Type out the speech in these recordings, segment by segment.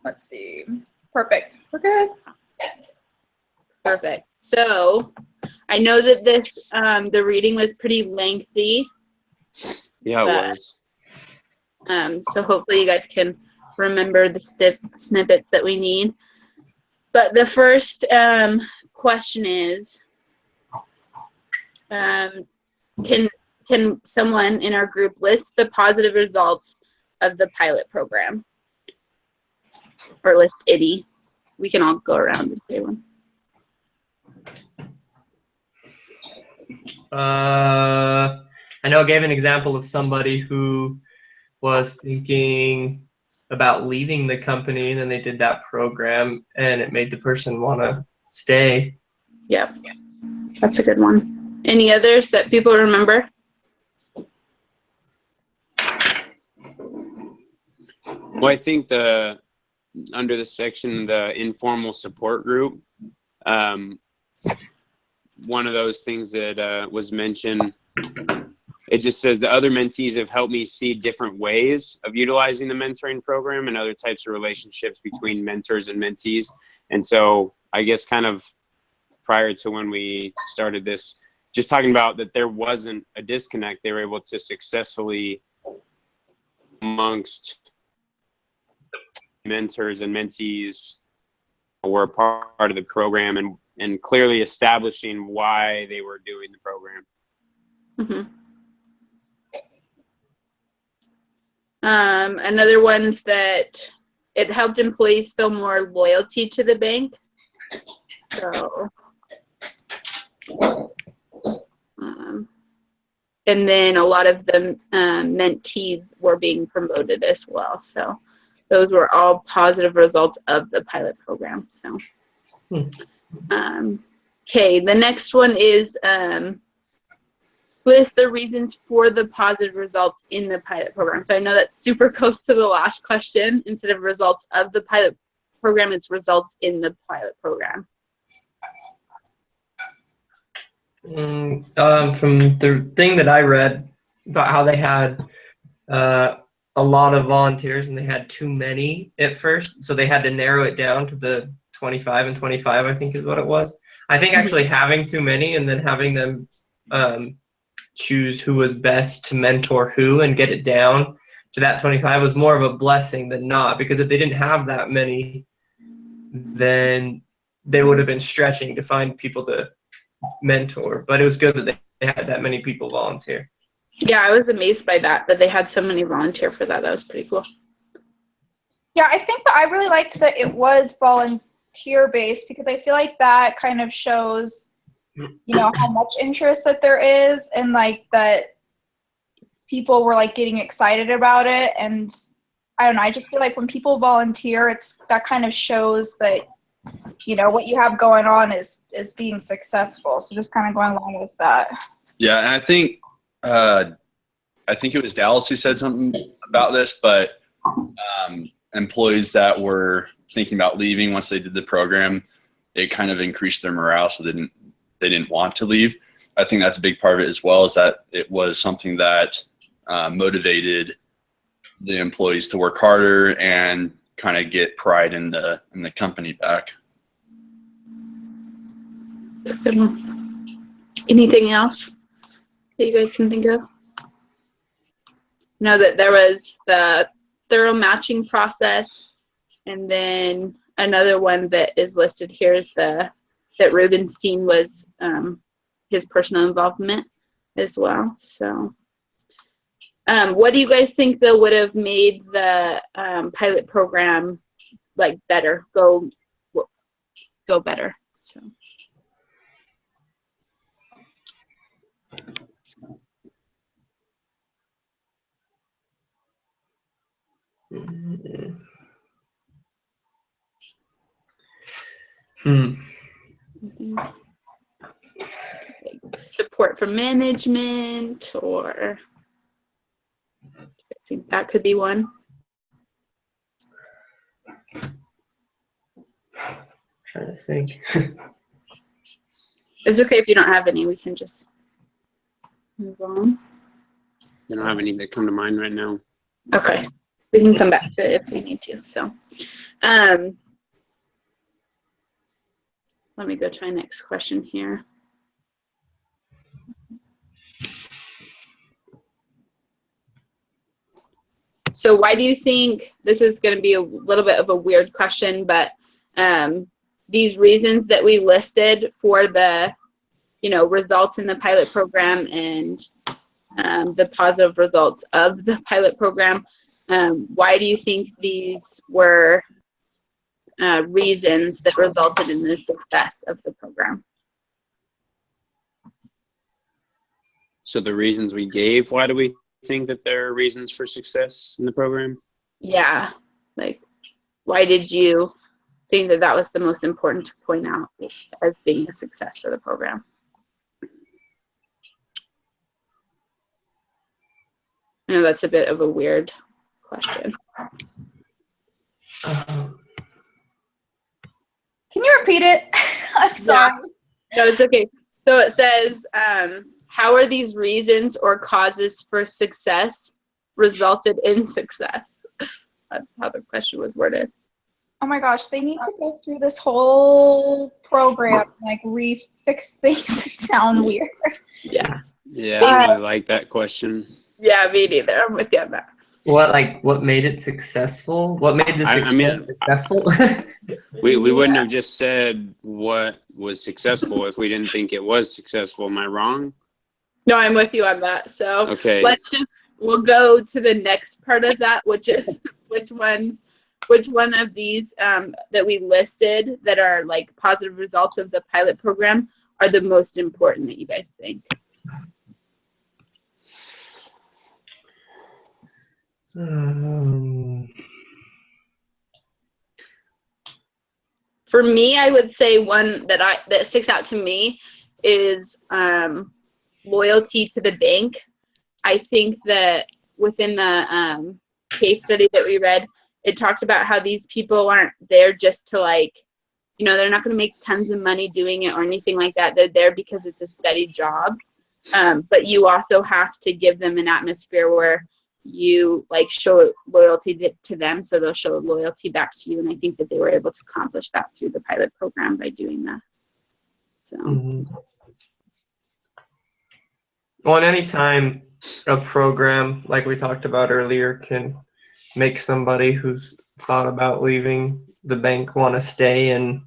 Let's see. Perfect. We're good. Perfect. So I know that this, the reading was pretty lengthy. Yeah, it was. So hopefully you guys can remember the snippets that we need. But the first question is, can someone in our group list the positive results of the pilot program? Or list IDI. We can all go around and say one. I know I gave an example of somebody who was thinking about leaving the company, and then they did that program, and it made the person want to stay. Yeah, that's a good one. Any others that people remember? Well, I think under the section, the informal support group, one of those things that was mentioned, it just says the other mentees have helped me see different ways of utilizing the mentoring program and other types of relationships between mentors and mentees. And so I guess kind of prior to when we started this, just talking about that there wasn't a disconnect, they were able to successfully amongst mentors and mentees were a part of the program and clearly establishing why they were doing the program. Mm-hmm. Another one's that it helped employees feel more loyalty to the bank. So, and then a lot of the mentees were being promoted as well. So those were all positive results of the pilot program. So, okay, the next one is list the reasons for the positive results in the pilot program. So I know that's super close to the last question. Instead of results of the pilot program, it's results in the pilot program. From the thing that I read about how they had a lot of volunteers and they had too many at first, so they had to narrow it down to the 25 and 25, I think is what it was. I think actually having too many and then having them choose who was best to mentor who and get it down to that 25 was more of a blessing than not, because if they didn't have that many, then they would have been stretching to find people to mentor. But it was good that they had that many people volunteer. Yeah, I was amazed by that they had so many volunteer for that. That was pretty cool. Yeah, I think that I really liked that it was volunteer based, because I feel like that kind of shows, you know, how much interest that there is, and like that people were like getting excited about it. And I don't know, I just feel like when people volunteer, it's that kind of shows that, you know, what you have going on is being successful. So just kind of going along with that. Yeah, and I think it was Dallas who said something about this, but employees that were thinking about leaving once they did the program, it kind of increased their morale, so they didn't want to leave. I think that's a big part of it as well, is that it was something that motivated the employees to work harder and kind of get pride in the company back. Good one. Anything else that you guys can think of? Know that there was the thorough matching process, and then another one that is listed here is that Rubenstein was his personal involvement as well. So what do you guys think though would have made the pilot program like better, go better? So like support from management, or I think that could be one. Trying to think. It's okay if you don't have any. We can just move on. I don't have any that come to mind right now. Okay. we can come back to it if we need to. So, let me go to my next question here. So why do you think, this is going to be a little bit of a weird question, but these reasons that we listed for the, results in the pilot program and the positive results of the pilot program, why do you think these were reasons that resulted in the success of the program? So the reasons we gave, why do we think that there are reasons for success in the program? Yeah, like, why did you think that that was the most important to point out as being a success for the program? I know that's a bit of a weird question. Can you repeat it? I'm sorry. No, it's okay. So it says, how are these reasons or causes for success resulted in success? That's how the question was worded. Oh my gosh, they need to go through this whole program, like fix things that sound weird. Yeah. Yeah, I don't really like that question. Yeah, me neither. I'm with you on that. What made it successful? What made the success successful? We wouldn't have just said what was successful if we didn't think it was successful. Am I wrong? No, I'm with you on that. So Okay. we'll go to the next part of that, which is which one of these that we listed that are like positive results of the pilot program are the most important that you guys think? For me, I would say one that sticks out to me is loyalty to the bank. I think that within the case study that we read, it talked about how these people aren't there just to they're not going to make tons of money doing it or anything like that. They're there because it's a steady job. But you also have to give them an atmosphere where you show loyalty to them, so they'll show loyalty back to you. And I think that they were able to accomplish that through the pilot program by doing that. So. Well, anytime a program like we talked about earlier can make somebody who's thought about leaving the bank want to stay and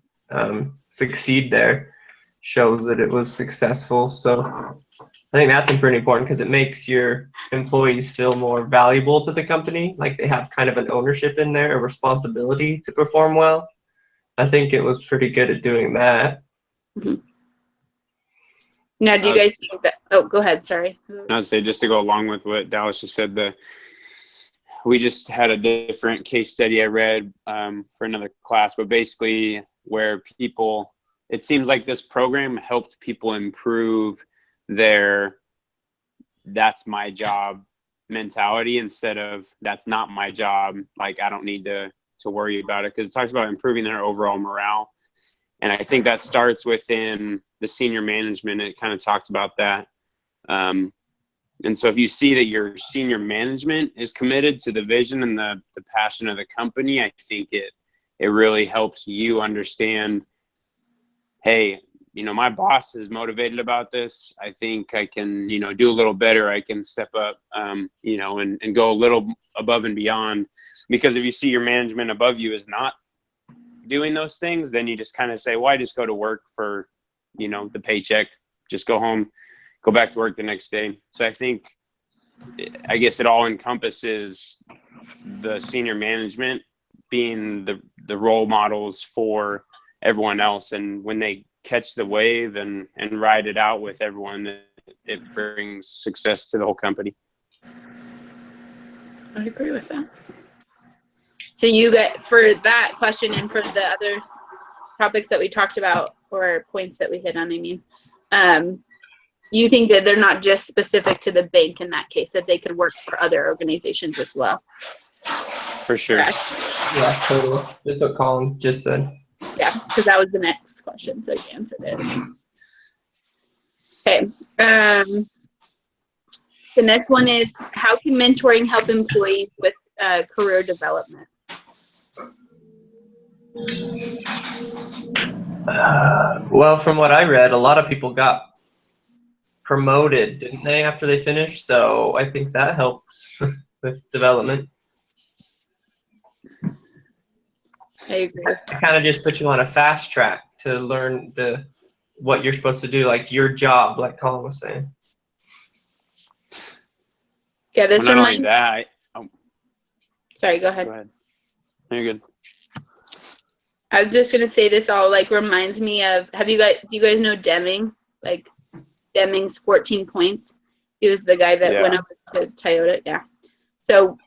succeed there, shows that it was successful. So I think that's pretty important because it makes your employees feel more valuable to the company, like they have kind of an ownership in there, a responsibility to perform well. I think it was pretty good at doing that. Mm-hmm. Now, do you guys think that? Oh, go ahead. Sorry. I'd say, just to go along with what Dallas just said, we just had a different case study I read for another class, but basically where it seems like this program helped people improve their "that's my job" mentality instead of "that's not my job, like I don't need to worry about it," because it talks about improving their overall morale. And I think that starts within the senior management. It kind of talked about that. And so if you see that your senior management is committed to the vision and the passion of the company, I think it really helps you understand, hey, my boss is motivated about this. I think I can, do a little better. I can step up, and go a little above and beyond. Because if you see your management above you is not doing those things, then you just kind of say, well, I just go to work for, the paycheck, just go home, go back to work the next day. So I guess it all encompasses the senior management being the role models for everyone else. And when they catch the wave and ride it out with everyone, it brings success to the whole company. I agree with that. So you get, for that question and for the other topics that we talked about, or points that we hit on, you think that they're not just specific to the bank in that case, that they could work for other organizations as well? For sure. Correct. Yeah, totally. Just what Colin just said. Yeah, because that was the next question, so you answered it. Okay. The next one is, how can mentoring help employees with career development? Well, from what I read, a lot of people got promoted, didn't they, after they finished? So I think that helps with development. I agree. It kind of just puts you on a fast track to learn what you're supposed to do, like your job, like Colin was saying. Yeah, this Well, not only reminds. that, Sorry, go ahead. go ahead. No, you're good. I was just gonna say this all like reminds me of. Do you guys know Deming? Like Deming's 14 points. He was the guy that went Yeah. over to Toyota. Yeah. So,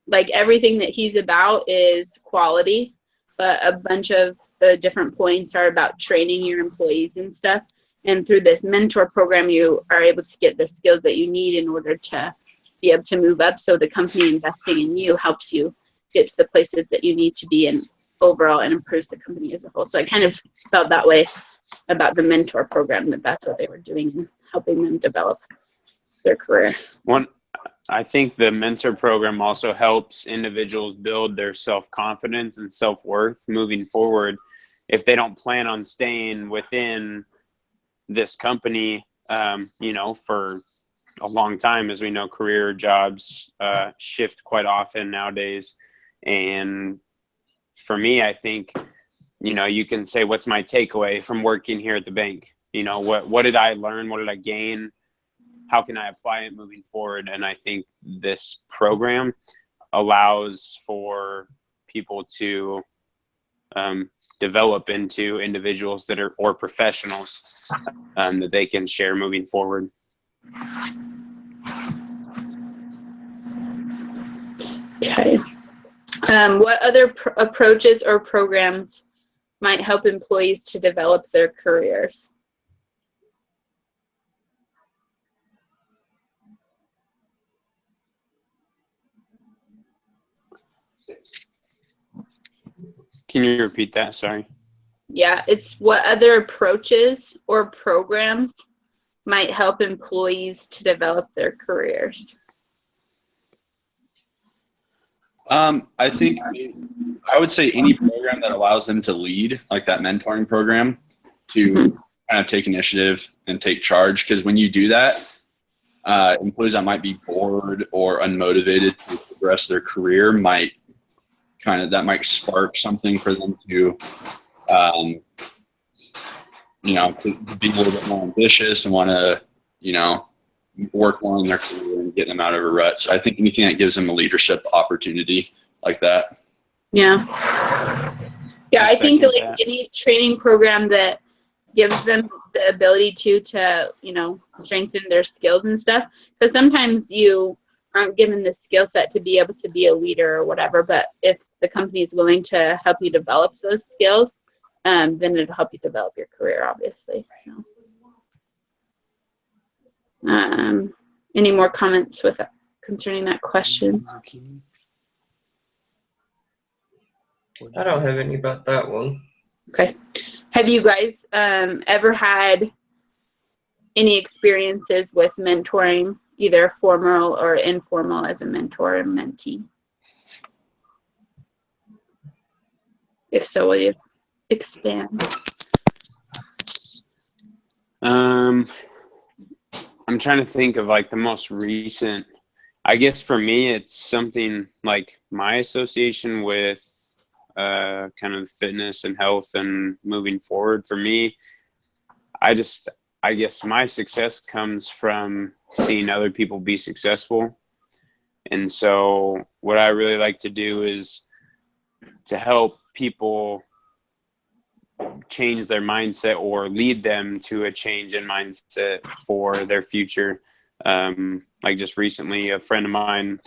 like everything that he's about is quality, but a bunch of the different points are about training your employees and stuff. And through this mentor program, you are able to get the skills that you need in order to be able to move up. So the company investing in you helps you get to the places that you need to be in overall and improves the company as a whole. So I kind of felt that way about the mentor program, that's what they were doing and helping them develop their careers. I think the mentor program also helps individuals build their self-confidence and self-worth moving forward. If they don't plan on staying within this company, for a long time, as we know, career jobs shift quite often nowadays. And for me, I think, you can say, what's my takeaway from working here at the bank? What did I learn? What did I gain? How can I apply it moving forward? And I think this program allows for people to develop into individuals or professionals that they can share moving forward. Okay. What other approaches or programs might help employees to develop their careers? Can you repeat that? Sorry. Yeah, it's what other approaches or programs might help employees to develop their careers. I think I would say any program that allows them to lead, like that mentoring program, to kind of take initiative and take charge. Because when you do that, employees that might be bored or unmotivated to progress their career might spark something for them to, to be a little bit more ambitious and want to, work more in their career and get them out of a rut. So I think anything that gives them a leadership opportunity like that. Yeah. Yeah, I think second like that. any training program that gives them the ability to, strengthen their skills and stuff. Because sometimes you aren't given the skill set to be able to be a leader or whatever, but if the company is willing to help you develop those skills, then it'll help you develop your career, obviously. So, any more comments concerning that question? I don't have any about that one. Okay. Have you guys ever had any experiences with mentoring, either formal or informal, as a mentor and mentee? If so, will you expand? I'm trying to think of like the most recent. I guess for me, it's something like my association with kind of fitness and health and moving forward. For me, I guess my success comes from seeing other people be successful. And so what I really like to do is to help people change their mindset or lead them to a change in mindset for their future. Like just recently, a friend of mine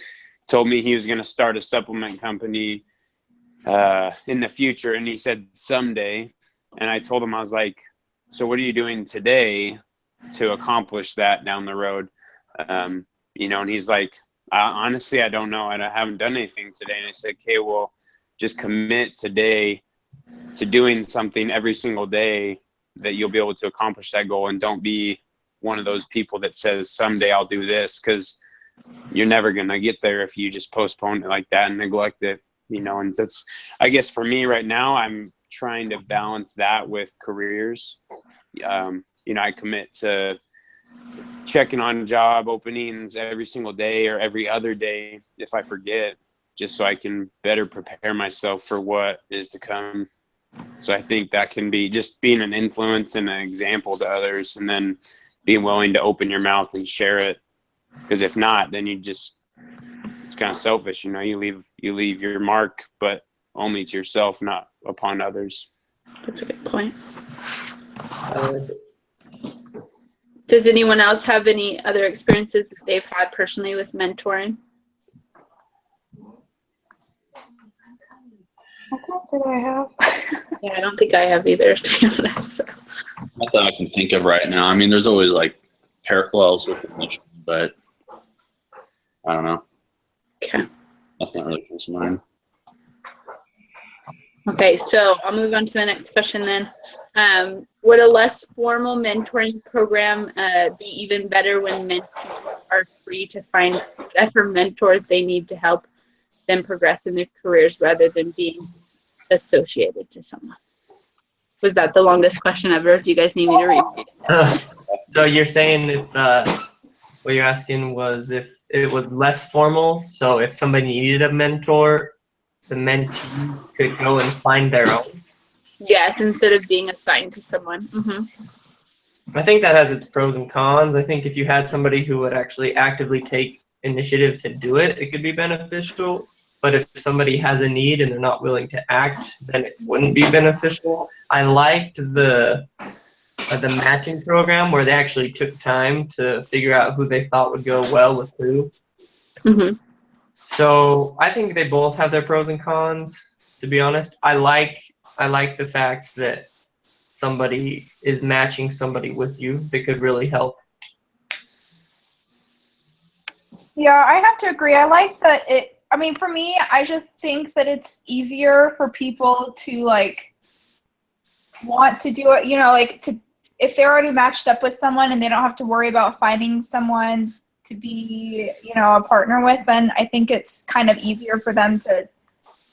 told me he was going to start a supplement company in the future. And he said someday, and I told him, I was like, so what are you doing today to accomplish that down the road? And he's like, honestly, I don't know. I haven't done anything today. And I said, okay, well, just commit today to doing something every single day that you'll be able to accomplish that goal. And don't be one of those people that says someday I'll do this, because you're never going to get there if you just postpone it like that and neglect it, you know. And that's, I guess for me right now, I'm trying to balance that with careers. You know, I commit to checking on job openings every single day or every other day if I forget, just so I can better prepare myself for what is to come. So I think that can be just being an influence and an example to others, and then being willing to open your mouth and share it. Because if not, then it's kind of selfish, you know. You leave your mark, but only to yourself, not upon others. That's a good point. Uh, Does anyone else have any other experiences that they've had personally with mentoring? I can't say that I have. Yeah, I don't think I have either, to be honest. So. Nothing I can think of right now. I mean, there's always like parallels with it, but I don't know. Okay. Nothing really comes to mind. Okay, so I'll move on to the next question then. Would a less formal mentoring program be even better when mentees are free to find whatever mentors they need to help them progress in their careers rather than being associated to someone? Was that the longest question ever? Do you guys need me to repeat it? So you're saying if what you're asking was if it was less formal, so if somebody needed a mentor, the mentee could go and find their own. Yes, instead of being assigned to someone. I think that has its pros and cons. I think if you had somebody who would actually actively take initiative to do it, it could be beneficial. But if somebody has a need and they're not willing to act, then it wouldn't be beneficial. I liked the matching program where they actually took time to figure out who they thought would go well with who. So I think they both have their pros and cons, to be honest. I like the fact that somebody is matching somebody with you that could really help. Yeah, I have to agree. I like that I mean, for me, I just think that it's easier for people to like want to do it, you know, like if they're already matched up with someone and they don't have to worry about finding someone to be, you know, a partner with, then I think it's kind of easier for them to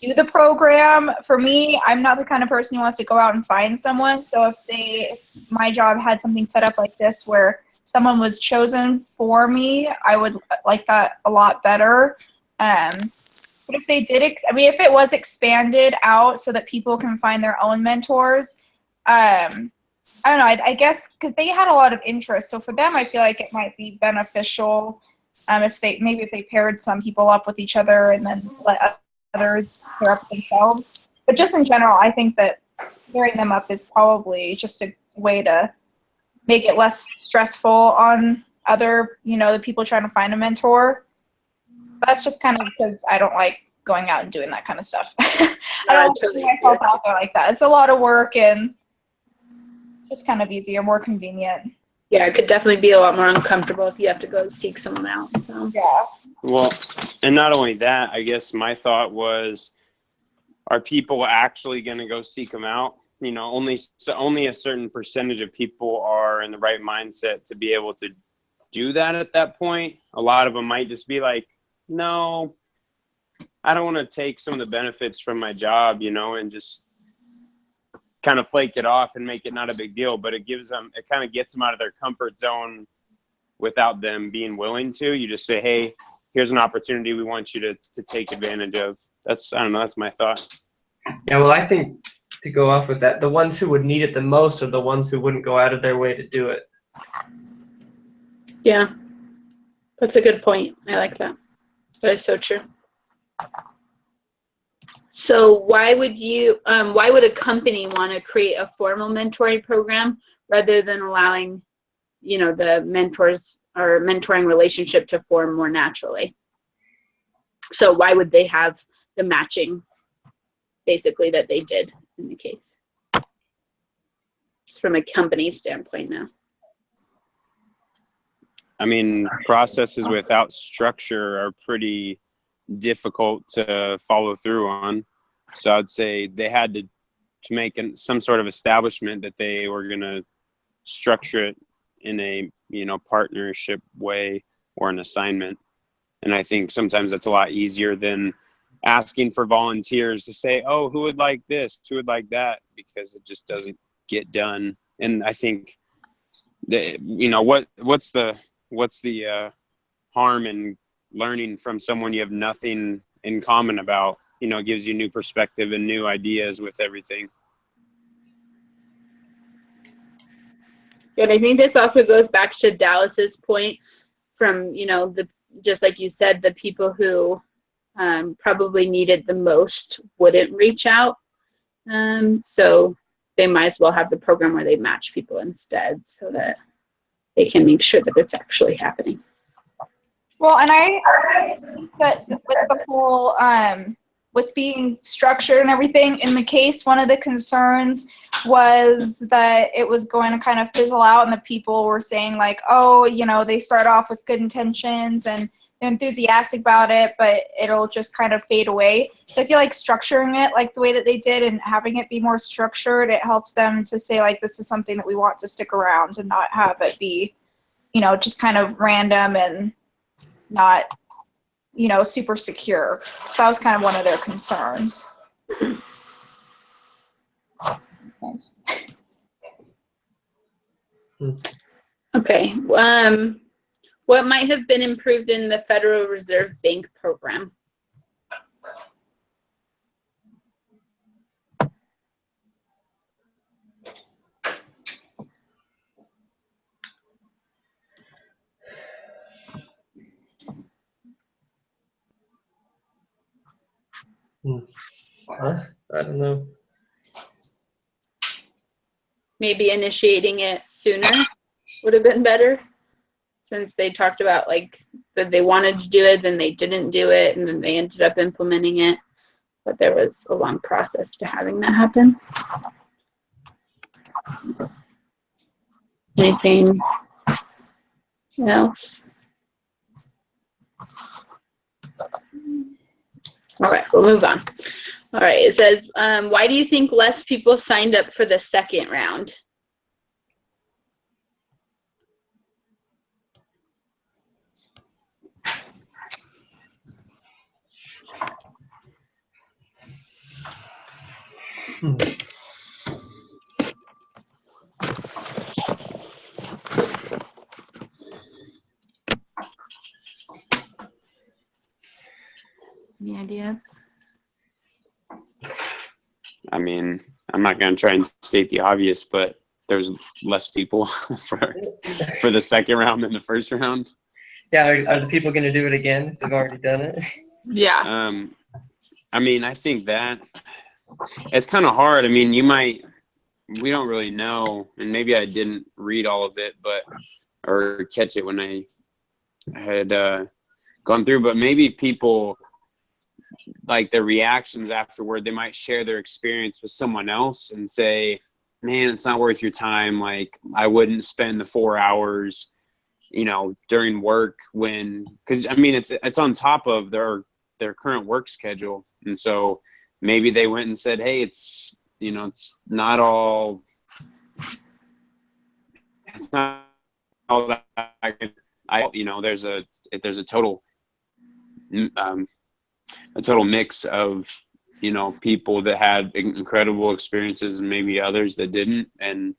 do the program. For me, I'm not the kind of person who wants to go out and find someone. So if my job had something set up like this where someone was chosen for me, I would like that a lot better. But if they did, if it was expanded out so that people can find their own mentors, I don't know, I guess because they had a lot of interest. So for them, I feel like it might be beneficial if they paired some people up with each other and then let others pair up themselves. But just in general, I think that pairing them up is probably just a way to make it less stressful on other, you know, the people trying to find a mentor. But that's just kind of because I don't like going out and doing that kind of stuff. I don't totally put myself out there like that. It's a lot of work and it's just kind of easier, more convenient. Yeah, it could definitely be a lot more uncomfortable if you have to go seek someone out. So Yeah. Well, and not only that, I guess my thought was, are people actually going to go seek them out? You know, only a certain percentage of people are in the right mindset to be able to do that at that point. A lot of them might just be like, no, I don't want to take some of the benefits from my job, you know, and just kind of flake it off and make it not a big deal. But it kind of gets them out of their comfort zone without them being willing to. You just say, hey, here's an opportunity we want you to take advantage of. I don't know, that's my thought. Yeah, well, I think to go off with that, the ones who would need it the most are the ones who wouldn't go out of their way to do it. yeah, that's a good point. I like that. That is so true. So why would a company want to create a formal mentoring program rather than allowing, you know, the mentors or mentoring relationship to form more naturally? So why would they have the matching basically that they did in the case? Just from a company standpoint now. I mean, processes without structure are pretty difficult to follow through on. So I'd say they had to make some sort of establishment that they were going to structure it in a, you know, partnership way or an assignment. And I think sometimes that's a lot easier than asking for volunteers to say, oh, who would like this? Who would like that? Because it just doesn't get done. And I think that, what's the harm in learning from someone you have nothing in common about? It gives you new perspective and new ideas with everything. And I think this also goes back to Dallas's point from, just like you said, the people who probably needed the most wouldn't reach out. So they might as well have the program where they match people instead so that they can make sure that it's actually happening. Well, and I think that with the whole, with being structured and everything, in the case, one of the concerns was that it was going to kind of fizzle out and the people were saying like, oh, they start off with good intentions and enthusiastic about it, but it'll just kind of fade away. So I feel like structuring it like the way that they did and having it be more structured, it helps them to say like, this is something that we want to stick around and not have it be, just kind of random and not, super secure. So that was kind of one of their concerns. Thanks. Okay. What might have been improved in the Federal Reserve Bank program? I don't know. Maybe initiating it sooner would have been better, since they talked about like that they wanted to do it, then they didn't do it, and then they ended up implementing it. But there was a long process to having that happen. Anything else? All right, we'll move on. All right, it says, why do you think less people signed up for the second round? Any ideas? I mean, I'm not going to try and state the obvious, but there's less people for the second round than the first round. Yeah, are the people going to do it again if they've already done it? Yeah. I mean, I think that it's kind of hard. I mean, we don't really know, and maybe I didn't read all of it, or catch it when I had gone through, but maybe people, like their reactions afterward, they might share their experience with someone else and say, man, it's not worth your time. Like, I wouldn't spend the 4 hours, during work because I mean, it's on top of their current work schedule. And so maybe they went and said, hey, it's not all that there's a total mix of people that had incredible experiences and maybe others that didn't, and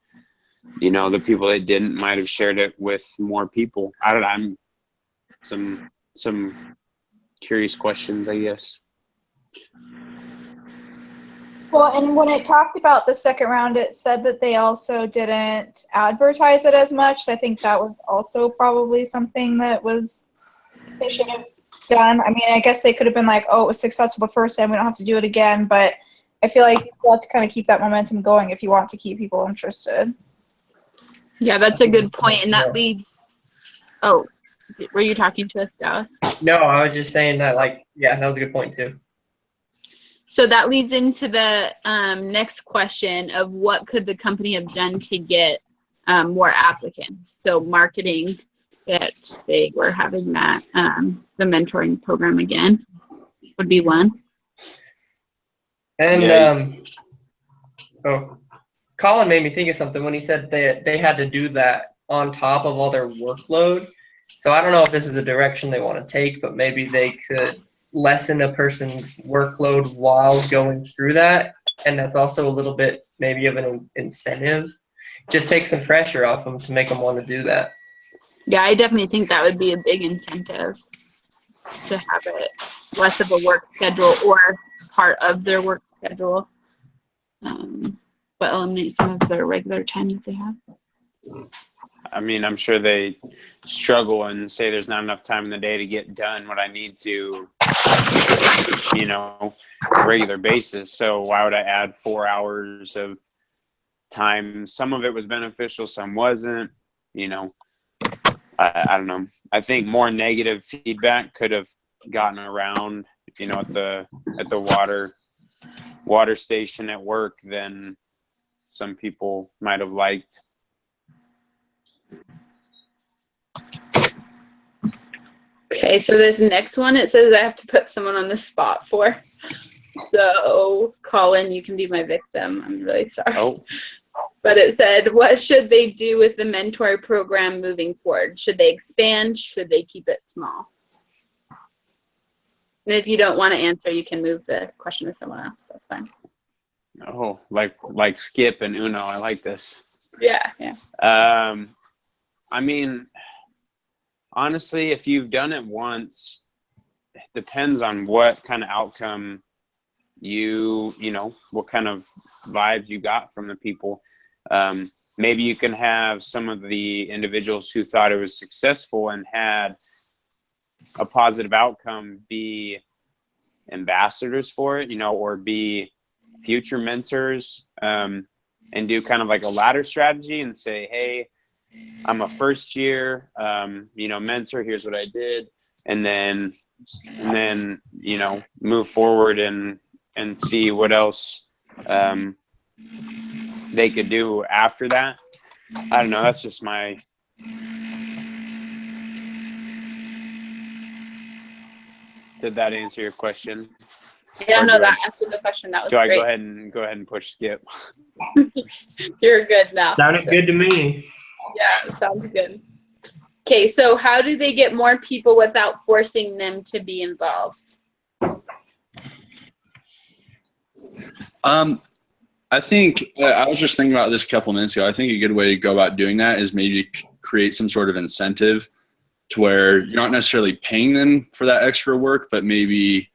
the people that didn't might have shared it with more people. I don't know. I'm some curious questions, I guess. Well, and when it talked about the second round, it said that they also didn't advertise it as much. So I think that was also probably something that they should have done. I mean, I guess they could have been like, oh, it was successful the first time, we don't have to do it again. But I feel like you still have to kind of keep that momentum going if you want to keep people interested. Yeah, that's a good point. And that leads, oh, were you talking to us, Dallas? No, I was just saying that, that was a good point too. So that leads into the next question of what could the company have done to get more applicants? So marketing that they were having that, the mentoring program again would be one. And Colin made me think of something when he said they had to do that on top of all their workload. So I don't know if this is a direction they want to take, but maybe they could lessen a person's workload while going through that. And that's also a little bit maybe of an incentive. Just take some pressure off them to make them want to do that. Yeah, I definitely think that would be a big incentive to have it less of a work schedule or part of their work schedule, but eliminate some of their regular time that they have. I mean, I'm sure they struggle and say there's not enough time in the day to get done what I need to, you know, on a regular basis. So why would I add 4 hours of time? Some of it was beneficial, some wasn't, you know. I don't know. I think more negative feedback could have gotten around, you know, at the water station at work than some people might have liked. Okay, so this next one, it says I have to put someone on the spot for. So, Colin, you can be my victim. I'm really sorry. Oh. But it said, what should they do with the mentor program moving forward? Should they expand? Should they keep it small? And if you don't want to answer, you can move the question to someone else. That's fine. Oh, like Skip and Uno. I like this. Yeah, yeah. I mean, honestly, if you've done it once, it depends on what kind of outcome you know, what kind of vibes you got from the people. Maybe you can have some of the individuals who thought it was successful and had a positive outcome be ambassadors for it, you know, or be future mentors, and do kind of like a ladder strategy and say, hey, I'm a first year, you know, mentor, here's what I did. And then, you know, move forward and see what else, they could do after that. I don't know. That's just my. Did that answer your question? Yeah, Or no, do I- that answered the question. That was Do I great. go ahead and push skip? You're good now. Sounded good to me. Yeah, sounds good. Okay, so how do they get more people without forcing them to be involved? I think I was just thinking about this a couple minutes ago. I think a good way to go about doing that is maybe create some sort of incentive to where you're not necessarily paying them for that extra work, but maybe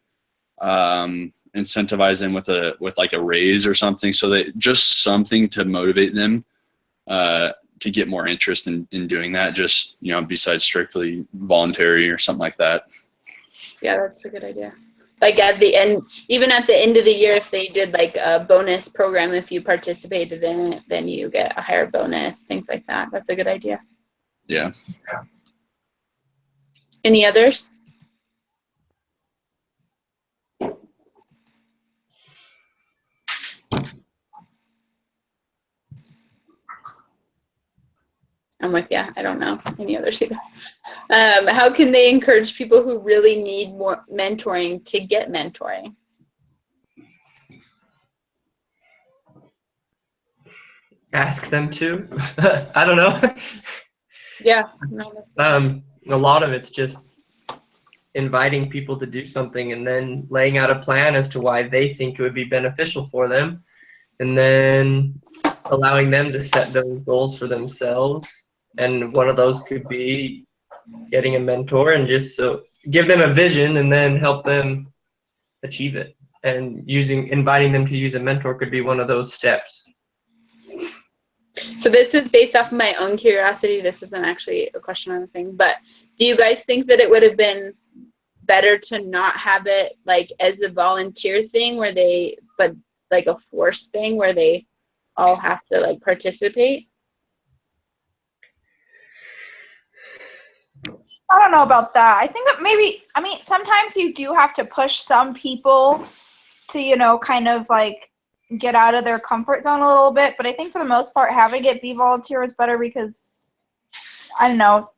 incentivize them with like a raise or something, so that just something to motivate them to get more interest in doing that. Just, you know, besides strictly voluntary or something like that. Yeah, that's a good idea. Like at the end, even at the end of the year, if they did like a bonus program, if you participated in it, then you get a higher bonus, things like that. That's a good idea. Yeah. Any others? I'm with you. I don't know any others either. How can they encourage people who really need more mentoring to get mentoring? Ask them to. I don't know. Yeah. No, that's A lot of it's just inviting people to do something and then laying out a plan as to why they think it would be beneficial for them, and then allowing them to set those goals for themselves. And one of those could be getting a mentor, and just so give them a vision and then help them achieve it. And inviting them to use a mentor could be one of those steps. So this is based off of my own curiosity. This isn't actually a question on the thing, but do you guys think that it would have been better to not have it like as a volunteer thing but like a forced thing where they all have to like participate? I don't know about that. I think that maybe, I mean, sometimes you do have to push some people to, you know, kind of like get out of their comfort zone a little bit. But I think for the most part, having it be volunteer is better because, I don't know,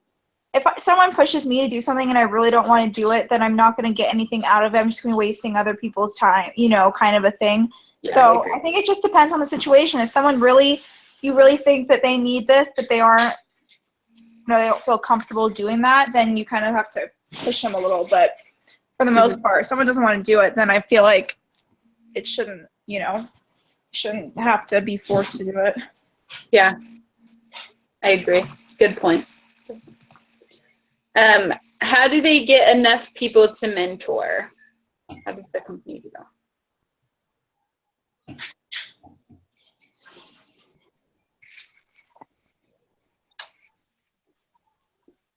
if someone pushes me to do something and I really don't want to do it, then I'm not going to get anything out of it. I'm just going to be wasting other people's time, you know, kind of a thing. Yeah, so I think it just depends on the situation. If someone you really think that they need this, but they aren't they don't feel comfortable doing that, then you kind of have to push them a little. But for the most part, if someone doesn't want to do it, then I feel like it shouldn't, shouldn't have to be forced to do it. Yeah, I agree. Good point. How do they get enough people to mentor? How does the company do that?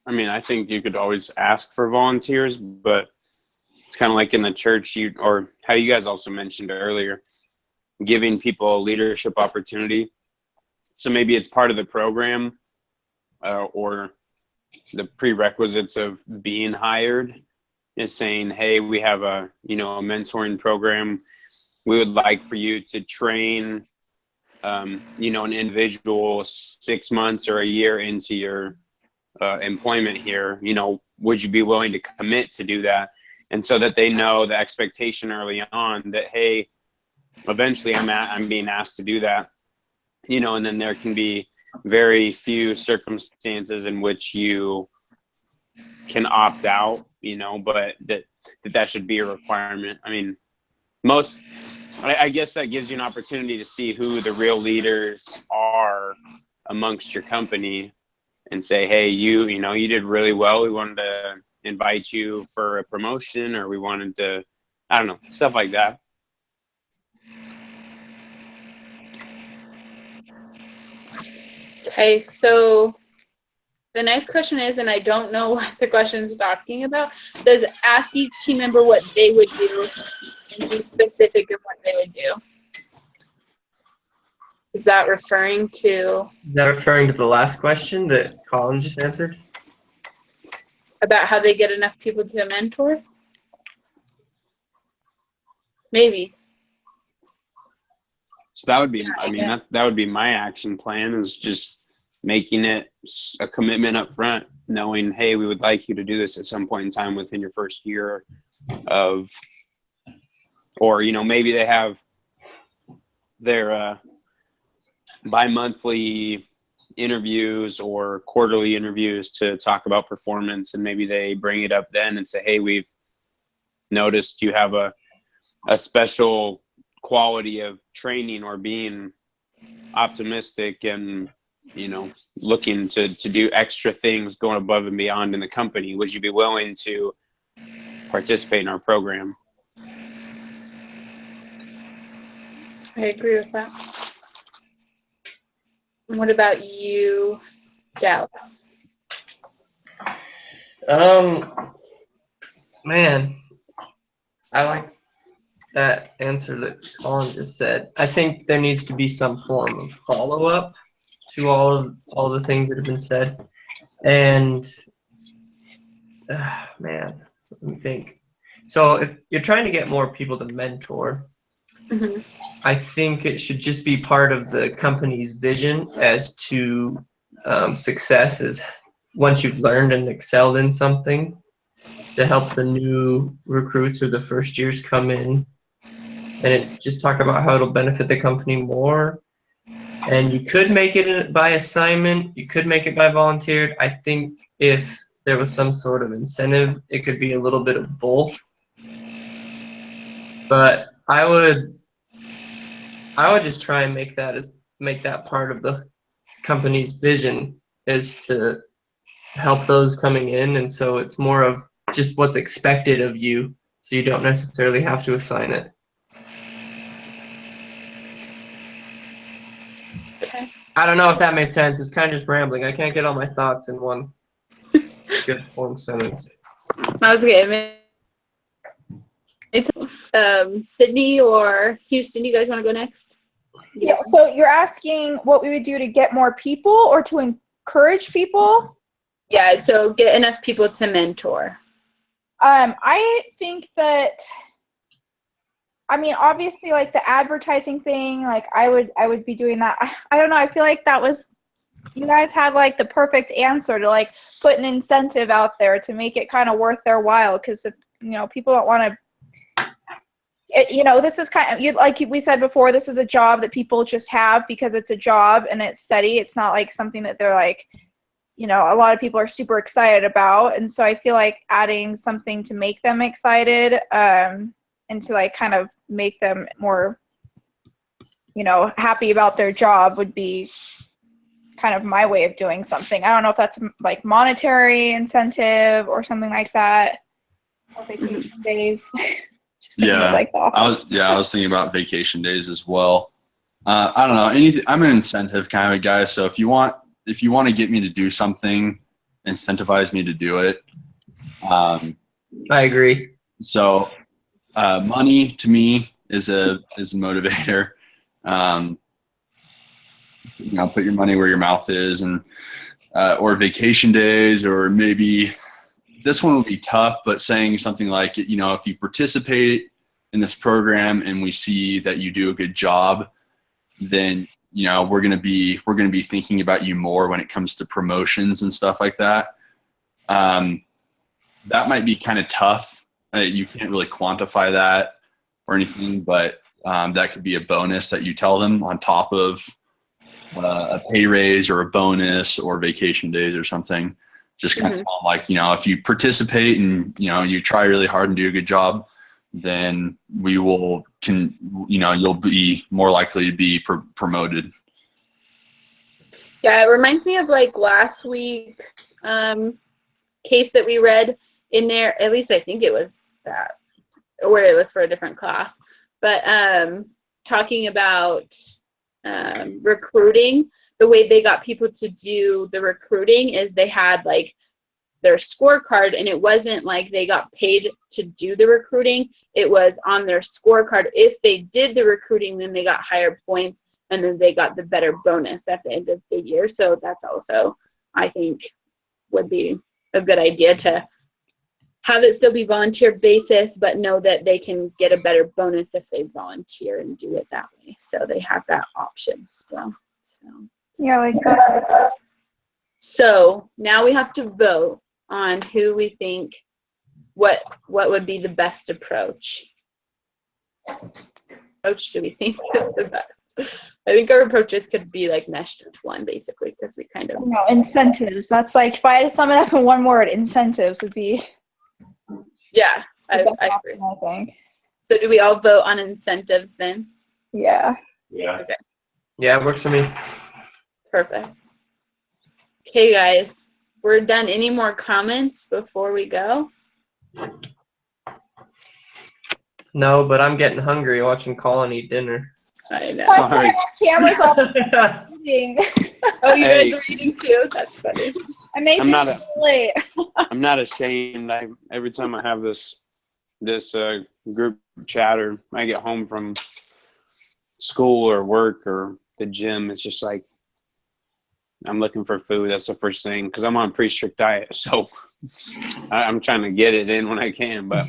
I mean, I think you could always ask for volunteers, but it's kind of like in the church, or how you guys also mentioned earlier, giving people a leadership opportunity. So maybe it's part of the program or the prerequisites of being hired is saying, hey, we have a mentoring program. We would like for you to train, an individual 6 months or a year into your employment here. Would you be willing to commit to do that? And so that they know the expectation early on that, hey, eventually I'm being asked to do that, and then there can be very few circumstances in which you can opt out, but that should be a requirement. I mean, I guess that gives you an opportunity to see who the real leaders are amongst your company and say, hey, you did really well. We wanted to invite you for a promotion, or we wanted to, I don't know, stuff like that. Okay, so the next question is, and I don't know what the question is talking about, says ask each team member what they would do and be specific of what they would do. Is that referring to the last question that Colin just answered? about how they get enough people to mentor? Maybe. So that would be, Yeah. that would be my action plan, is just making it a commitment up front, knowing, hey, we would like you to do this at some point in time within your first year of, or, maybe they have their bi-monthly interviews or quarterly interviews to talk about performance, and maybe they bring it up then and say, hey, we've noticed you have a special quality of training or being optimistic and looking to do extra things, going above and beyond in the company. Would you be willing to participate in our program? I agree with that. And what about you, Dallas? Man, I like that answer that Colin just said. I think there needs to be some form of follow-up to all the things that have been said. And man, let me think. So if you're trying to get more people to mentor, I think it should just be part of the company's vision as to success is once you've learned and excelled in something, to help the new recruits or the first years come in and just talk about how it'll benefit the company more. And you could make it by assignment, you could make it by volunteered. I think if there was some sort of incentive, it could be a little bit of both. But I would just try and make that part of the company's vision, is to help those coming in, and so it's more of just what's expected of you, so you don't necessarily have to assign it. Okay. I don't know if that made sense. It's kind of just rambling. I can't get all my thoughts in one good form sentence. I was okay. It's Sydney or Houston. You guys want to go next? Yeah, so you're asking what we would do to get more people or to encourage people? Yeah, so get enough people to mentor. I think that, obviously, like the advertising thing, like I would be doing that. I don't know. I feel like you guys had like the perfect answer to like put an incentive out there to make it kind of worth their while. Because if people don't want to, this is kind of, like we said before, this is a job that people just have because it's a job and it's steady. It's not like something that they're like, you know, a lot of people are super excited about. And so I feel like adding something to make them excited, and to like kind of make them more, you know, happy about their job would be kind of my way of doing something. I don't know if that's like monetary incentive or something like that. Or vacation days. Just thinking of, like, the office. I was thinking about vacation days as well. I don't know. Anything. I'm an incentive kind of a guy. So if you want to get me to do something, incentivize me to do it. I agree. So money to me is a motivator. You know, put your money where your mouth is, and or vacation days, or maybe this one would be tough, but saying something like, you know, if you participate in this program and we see that you do a good job, then, you know, we're going to be thinking about you more when it comes to promotions and stuff like that. That might be kind of tough. You can't really quantify that or anything, but that could be a bonus that you tell them on top of a pay raise or a bonus or vacation days or something. Just kind of tell them, like, you know, if you participate and, you know, you try really hard and do a good job, then you'll be more likely to be promoted. Yeah, it reminds me of like last week's case that we read in there. At least I think it was that, or it was for a different class. But talking about recruiting, the way they got people to do the recruiting is they had like their scorecard, and it wasn't like they got paid to do the recruiting. It was on their scorecard. If they did the recruiting, then they got higher points, and then they got the better bonus at the end of the year. So that's also, I think, would be a good idea to have it still be volunteer basis, but know that they can get a better bonus if they volunteer and do it that way. So they have that option still. So. Yeah, like that. So now we have to vote on who we think, what would be the best approach. Approach do we think is the best? I think our approaches could be like meshed into one, basically, because we kind of. No, incentives. That's like, if I had to sum it up in one word, incentives would be. Yeah, I the best agree. option, I think. So do we all vote on incentives then? Yeah. Yeah. Okay. Yeah, it works for me. Perfect. Okay, guys, we're done. Any more comments before we go? No, but I'm getting hungry watching Colin eat dinner. I know. That's why Sorry. I have cameras off eating. Oh, you Hey. guys are eating too? That's funny. I made I'm not this late. I'm not ashamed. Every time I have this group chat, or I get home from school or work or the gym, it's just like I'm looking for food. That's the first thing, because I'm on a pretty strict diet, so I'm trying to get it in when I can. But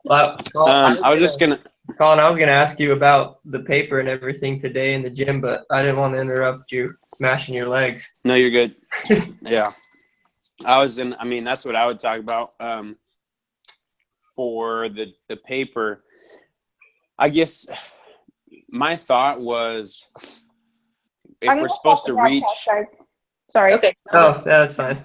Well, I was just gonna. Colin, I was gonna ask you about the paper and everything today in the gym, but I didn't want to interrupt you smashing your legs. No, you're good. Yeah, I mean, that's what I would talk about. For the paper, I guess my thought was, if I'm we're gonna supposed stop to the reach. broadcast, guys. Sorry. Okay. Oh, yeah, that's fine.